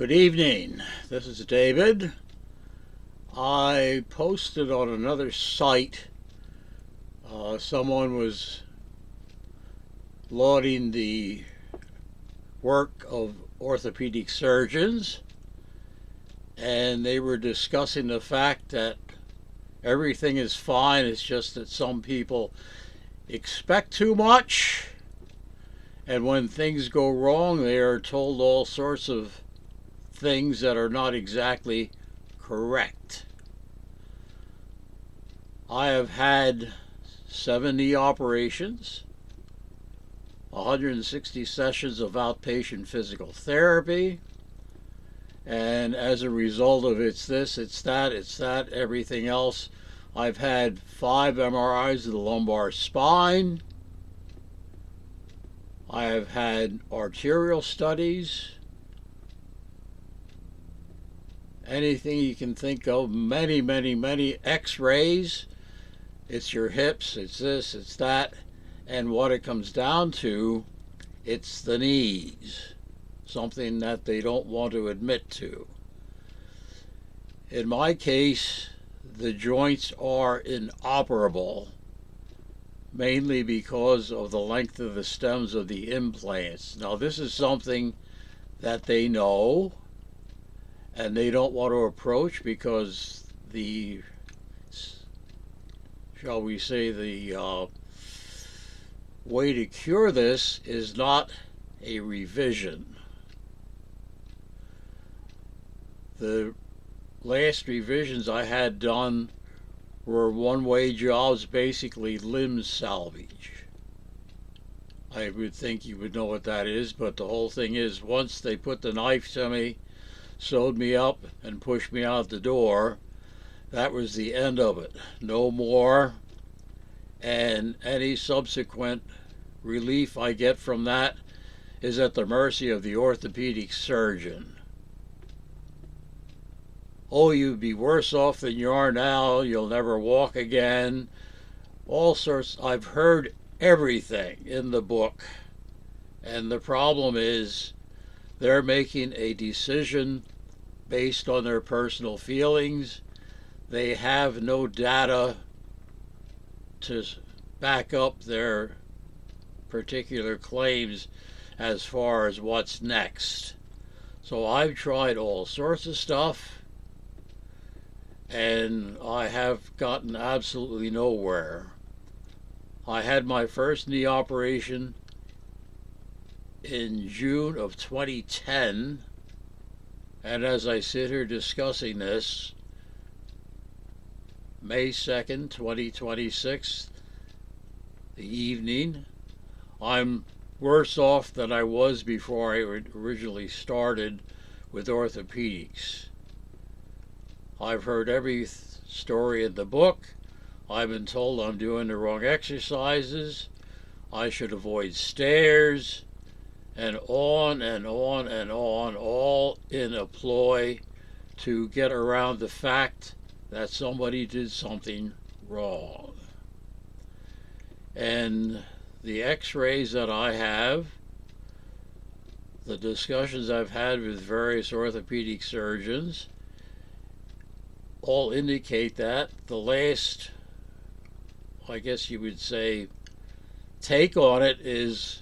Good evening. This is David. I posted on another site. Someone was lauding the work of orthopedic surgeons, and they were discussing the fact that everything is fine. It's just that some people expect too much, and when things go wrong, they are told all sorts of things that are not exactly correct. I have had 70 operations, 160 sessions of outpatient physical therapy, and as a result of it's this, it's that, everything else, I've had 5 MRIs of the lumbar spine. I have had arterial studies, anything you can think of, many x-rays. It's your hips, it's this, it's that, and what it comes down to, it's the knees, something that they don't want to admit to. In my case, the joints are inoperable, mainly because of the length of the stems of the implants. Now, this is something that they know and they don't want to approach because the, shall we say, the way to cure this is not a revision. The last revisions I had done were one-way jobs, basically limb salvage. I would think you would know what that is, but the whole thing is, once they put the knife to me, sewed me up, and pushed me out the door, that was the end of it. No more. And any subsequent relief I get from that is at the mercy of the orthopedic surgeon. Oh, you'd be worse off than you are now. You'll never walk again. All sorts. I've heard everything in the book. And the problem is they're making a decision based on their personal feelings. They have no data to back up their particular claims as far as what's next. So I've tried all sorts of stuff, and I have gotten absolutely nowhere. I had my first knee operation in June of 2010, and as I sit here discussing this, May 2nd, 2026, the evening, I'm worse off than I was before I originally started with orthopedics. I've heard every story in the book. I've been told I'm doing the wrong exercises. I should avoid stairs, and on and on and on, all in a ploy to get around the fact that somebody did something wrong. And the x-rays that I have, the discussions I've had with various orthopedic surgeons, all indicate that the last, I guess you would say, take on it is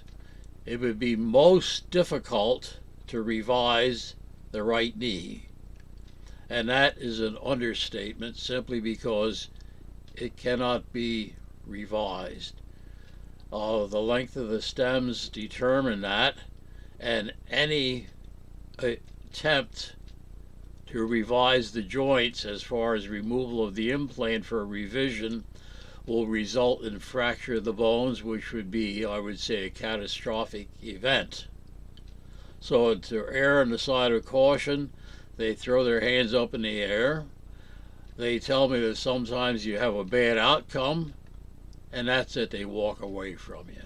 it would be most difficult to revise the right knee. And that is an understatement, simply because it cannot be revised. The length of the stems determine that, and any attempt to revise the joints as far as removal of the implant for a revision will result in fracture of the bones, which would be, I would say, a catastrophic event. So to err on the side of caution, they throw their hands up in the air. They tell me that sometimes you have a bad outcome, and that's it, they walk away from you.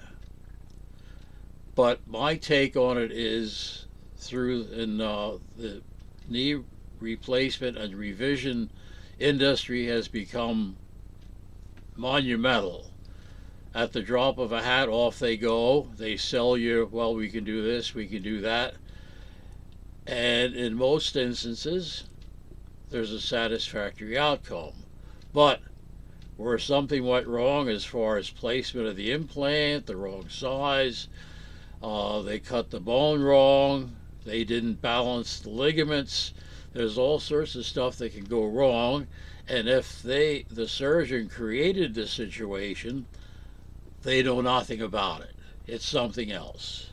But my take on it is, through the knee replacement and revision industry has become monumental. At the drop of a hat, off they go. They sell you, well, we can do this, we can do that. And in most instances, there's a satisfactory outcome. But where something went wrong as far as placement of the implant, the wrong size, they cut the bone wrong, they didn't balance the ligaments, there's all sorts of stuff that can go wrong. And if the surgeon created the situation, they know nothing about it. It's something else.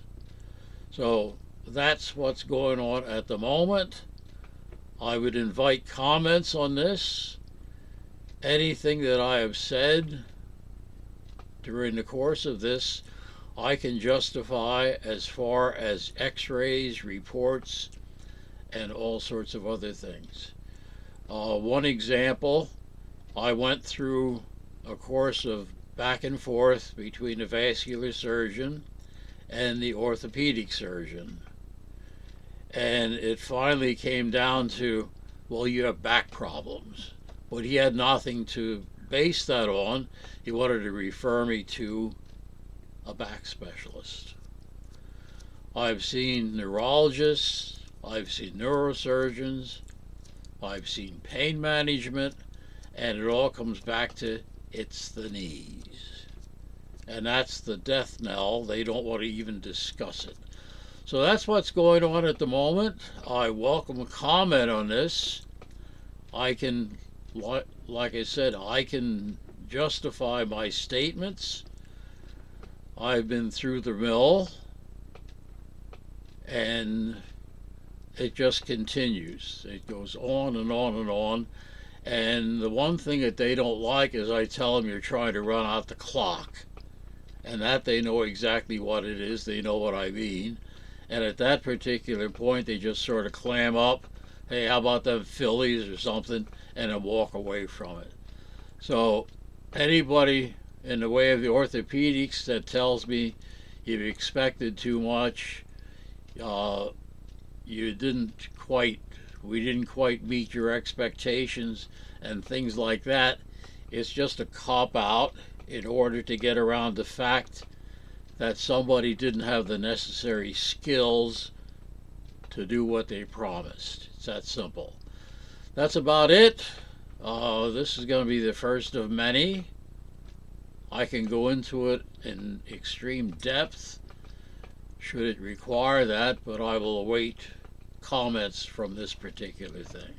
So that's what's going on at the moment. I would invite comments on this. Anything that I have said during the course of this, I can justify as far as x-rays, reports, and all sorts of other things. One example, I went through a course of back and forth between the vascular surgeon and the orthopedic surgeon. And it finally came down to, well, you have back problems. But he had nothing to base that on. He wanted to refer me to a back specialist. I've seen neurologists, I've seen neurosurgeons, I've seen pain management, and it all comes back to it's the knees. And that's the death knell. They don't want to even discuss it. So that's what's going on at the moment. I welcome a comment on this. I can, like I said, I can justify my statements. I've been through the mill, and it just continues. It goes on and on and on. And the one thing that they don't like is I tell them you're trying to run out the clock. And that they know exactly what it is. They know what I mean. And at that particular point, they just sort of clam up. Hey, how about them Phillies or something? And then walk away from it. So anybody in the way of the orthopedics that tells me you've expected too much, we didn't quite meet your expectations and things like that, it's just a cop out in order to get around the fact that somebody didn't have the necessary skills to do what they promised. It's that simple. That's about it. This is going to be the first of many. I can go into it in extreme depth should it require that, but I will await comments from this particular thing.